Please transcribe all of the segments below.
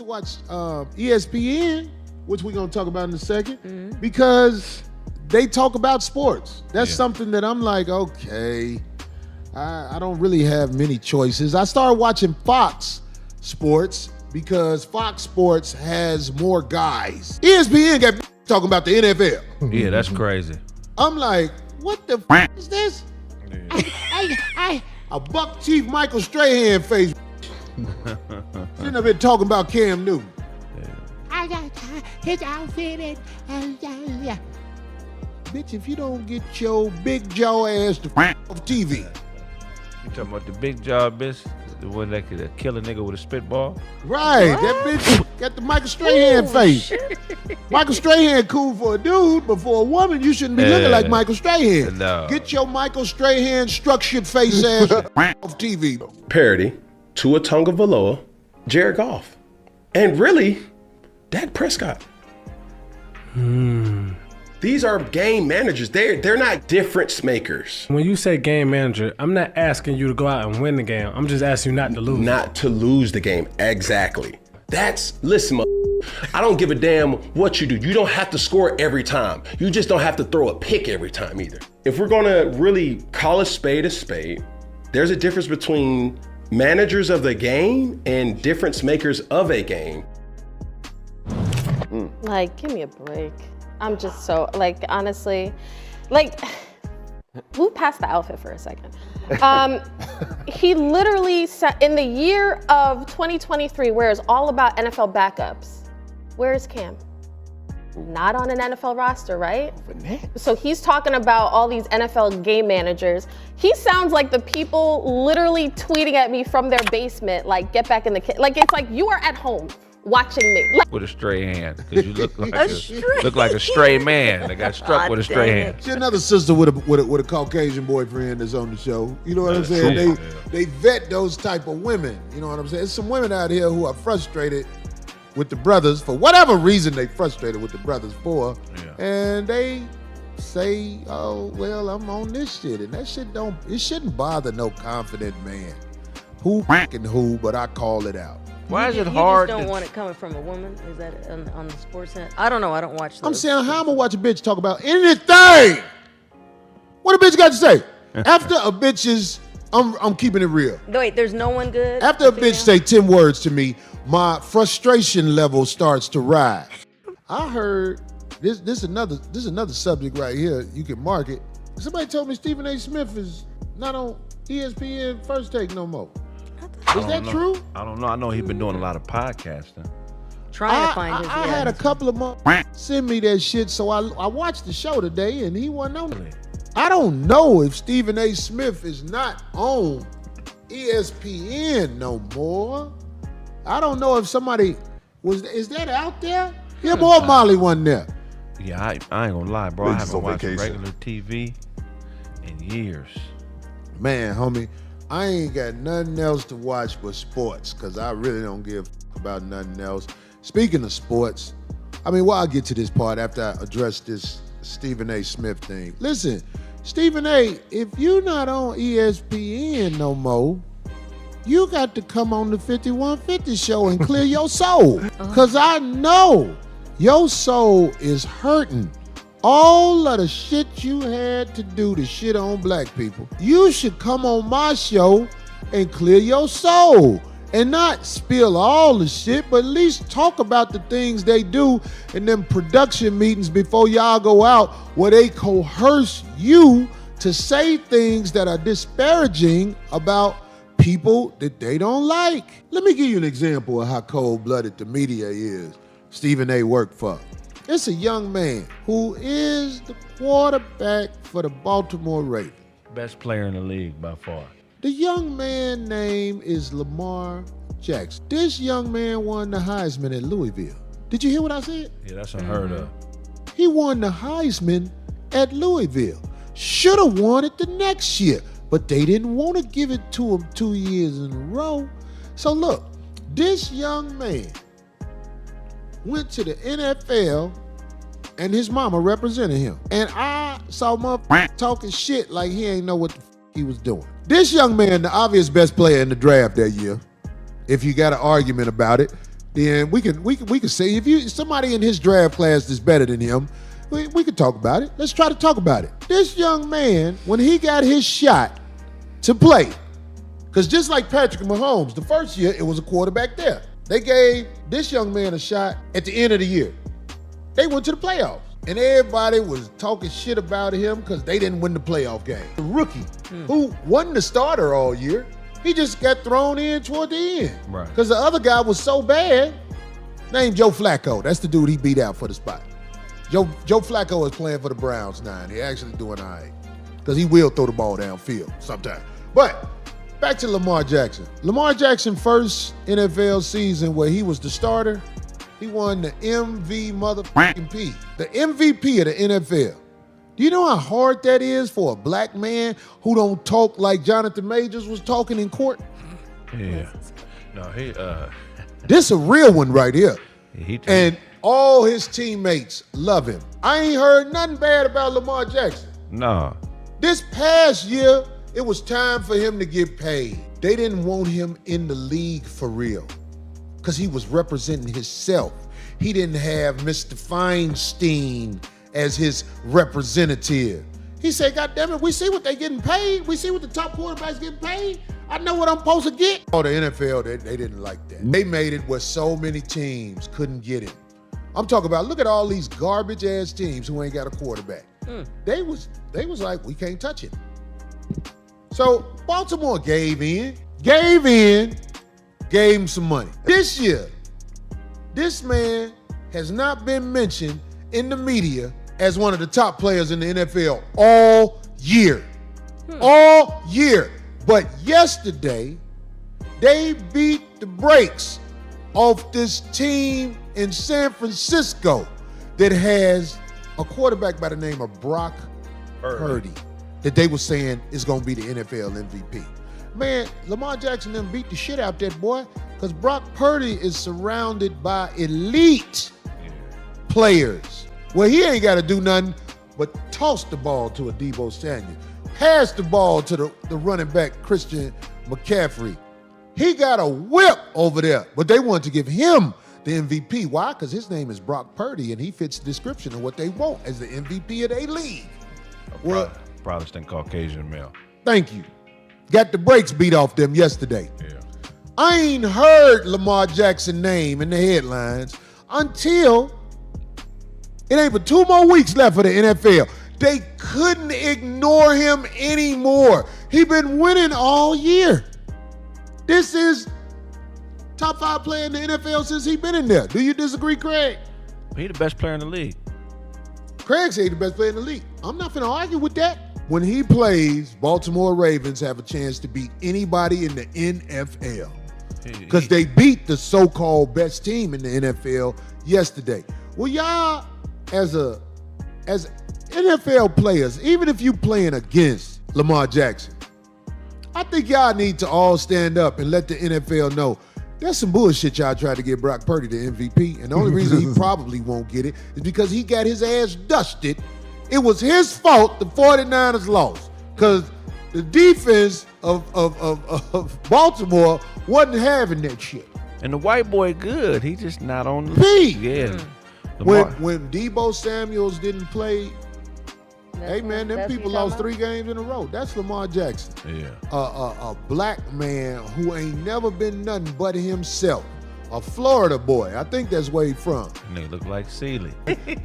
to watch ESPN, which we're going to talk about in a second, because they talk about sports. That's something that I'm like, okay, I don't really have many choices. I started watching Fox Sports because Fox Sports has more guys. ESPN got talking about the NFL. Yeah, that's crazy. I'm like, what the is this? Yeah. A buck Chief Michael Strahan face. Shouldn't have been talking about Cam Newton. Yeah. I got his outfit and bitch, if you don't get your big jaw ass to off TV. You talking about the big jaw bitch? The one that could kill a nigga with a spitball? Right, that bitch got the Michael Strahan face. Shit. Michael Strahan cool for a dude, but for a woman, you shouldn't be looking like Michael Strahan. No. Get your Michael Strahan structured face ass off TV. Parody, Tua Tagovailoa, Jared Goff, and really, Dak Prescott. These are game managers. They're not difference makers. When you say game manager, I'm not asking you to go out and win the game. I'm just asking you not to lose. Not to lose the game. Exactly. Listen, I don't give a damn what you do. You don't have to score every time. You just don't have to throw a pick every time either. If we're gonna really call a spade, there's a difference between managers of the game and difference makers of a game. Like, give me a break. I'm just so, like, honestly, like, move past the outfit for a second. He literally said, in the year of 2023, where it's all about NFL backups, where is Cam? Not on an NFL roster, right? So he's talking about all these NFL game managers. He sounds like the people literally tweeting at me from their basement, like, get back in the kitchen. Like, it's like you are at home watching me. Like, with a stray hand, because you look like a stray man that got struck with a stray hand. She's another sister with a Caucasian boyfriend that's on the show. You know what I'm saying? They vet those type of women. You know what I'm saying? There's some women out here who are frustrated with the brothers for whatever reason they frustrated with the brothers for, and they say, "Oh well, I'm on this shit," and that shit it shouldn't bother no confident man. Who fucking who? But I call it out. Why is it hard? You just don't want it coming from a woman? Is that on the sports end? I don't know. I don't watch those. I'm saying, how I'm gonna watch a bitch talk about anything? What a bitch got to say? After a bitch is, I'm keeping it real. Wait, there's no one good? After a bitch say 10 words to me, my frustration level starts to rise. I heard this another subject right here. You can mark it. Somebody told me Stephen A. Smith is not on ESPN First Take no more. Is that true? I don't know. I know he's been doing a lot of podcasting. Trying to find his. I had a couple of months send me that shit, so I watched the show today, and he wasn't on it. I don't know if Stephen A. Smith is not on ESPN no more. I don't know if somebody is that out there? Him or Molly wasn't there. Yeah, I ain't gonna lie, bro. I haven't watched regular TV in years. Man, homie, I ain't got nothing else to watch but sports, because I really don't give about nothing else. Speaking of sports, I'll get to this part after I address this Stephen A. Smith thing. Listen, Stephen A., if you're not on ESPN no more, you got to come on the 5150 show and clear your soul. Because I know your soul is hurting. All of the shit you had to do to shit on black people. You should come on my show and clear your soul. And not spill all the shit, but at least talk about the things they do in them production meetings before y'all go out, where they coerce you to say things that are disparaging about people that they don't like. Let me give you an example of how cold-blooded the media is Stephen A. worked for. It's a young man who is the quarterback for the Baltimore Ravens. Best player in the league by far. The young man's name is Lamar Jackson. This young man won the Heisman at Louisville. Did you hear what I said? Yeah, that's unheard of. He won the Heisman at Louisville. Should have won it the next year, but they didn't want to give it to him 2 years in a row. So look, this young man went to the NFL and his mama represented him. And I saw motherfucker talking shit like he ain't know what the he was doing. This young man, the obvious best player in the draft that year, if you got an argument about it, then we can say if somebody in his draft class is better than him, we can talk about it. Let's try to talk about it. This young man, when he got his shot to play, because just like Patrick Mahomes, the first year it was a quarterback there. They gave this young man a shot at the end of the year. They went to the playoffs. And everybody was talking shit about him because they didn't win the playoff game. The rookie, who wasn't the starter all year, he just got thrown in toward the end. Right. Because the other guy was so bad, named Joe Flacco. That's the dude he beat out for the spot. Joe Flacco is playing for the Browns now, and he's actually doing all right. Because he will throw the ball downfield sometime. But back to Lamar Jackson. Lamar Jackson first NFL season where he was the starter, he won the MVP the MVP of the NFL. Do you know how hard that is for a black man who don't talk like Jonathan Majors was talking in court? Yeah. No, This a real one right here. And all his teammates love him. I ain't heard nothing bad about Lamar Jackson. no. This past year, it was time for him to get paid. They didn't want him in the league for real because he was representing himself. He didn't have Mr. Feinstein as his representative. He said, God damn it, we see what they getting paid. We see what the top quarterbacks getting paid. I know what I'm supposed to get. Oh, the NFL, they didn't like that. They made it where so many teams couldn't get him. I'm talking about, look at all these garbage ass teams who ain't got a quarterback. They was like, we can't touch it. So Baltimore gave in, gave him some money. This year, this man has not been mentioned in the media as one of the top players in the NFL all year. All year. But yesterday, they beat the brakes off this team in San Francisco that has a quarterback by the name of Brock Purdy that they were saying is going to be the NFL MVP. Man, Lamar Jackson done beat the shit out that boy because Brock Purdy is surrounded by elite players. Well, he ain't got to do nothing but toss the ball to a Deebo Samuel, pass the ball to the running back Christian McCaffrey. He got a whip over there, but they wanted to give him the MVP. Why? Because his name is Brock Purdy, and he fits the description of what they want as the MVP of their league. Well, Protestant Caucasian male. Thank you. Got the brakes beat off them yesterday. Yeah. I ain't heard Lamar Jackson's name in the headlines until it ain't but 2 more weeks left for the NFL. They couldn't ignore him anymore. He been winning all year. This is top 5 player in the NFL since he been in there. Do you disagree, Craig? He the best player in the league. Craig said he the best player in the league. I'm not finna argue with that. When he plays, Baltimore Ravens have a chance to beat anybody in the NFL because they beat the so-called best team in the NFL yesterday. Well, y'all, as NFL players, even if you playing against Lamar Jackson, I think y'all need to all stand up and let the NFL know that's some bullshit y'all tried to get Brock Purdy the MVP, and the only reason he probably won't get it is because he got his ass dusted. It was his fault the 49ers lost because the defense of Baltimore wasn't having that shit. And the white boy good. He just not on the P. Yeah. When Deebo Samuels didn't play, hey man, them people lost 3 games in a row. That's Lamar Jackson. Yeah. A black man who ain't never been nothing but himself. A Florida boy. I think that's where he from. Nigga look like Seeley.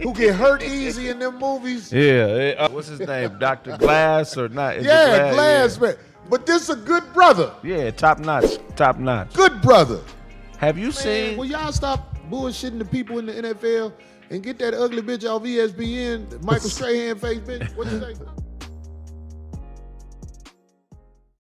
Who get hurt easy in them movies. Yeah. What's his name? Dr. Glass or not? Yeah, Glass, man. But this a good brother. Yeah, top notch. Top notch. Good brother. Have you seen? Will y'all stop bullshitting the people in the NFL and get that ugly bitch off ESPN, Michael Strahan face bitch? What you say?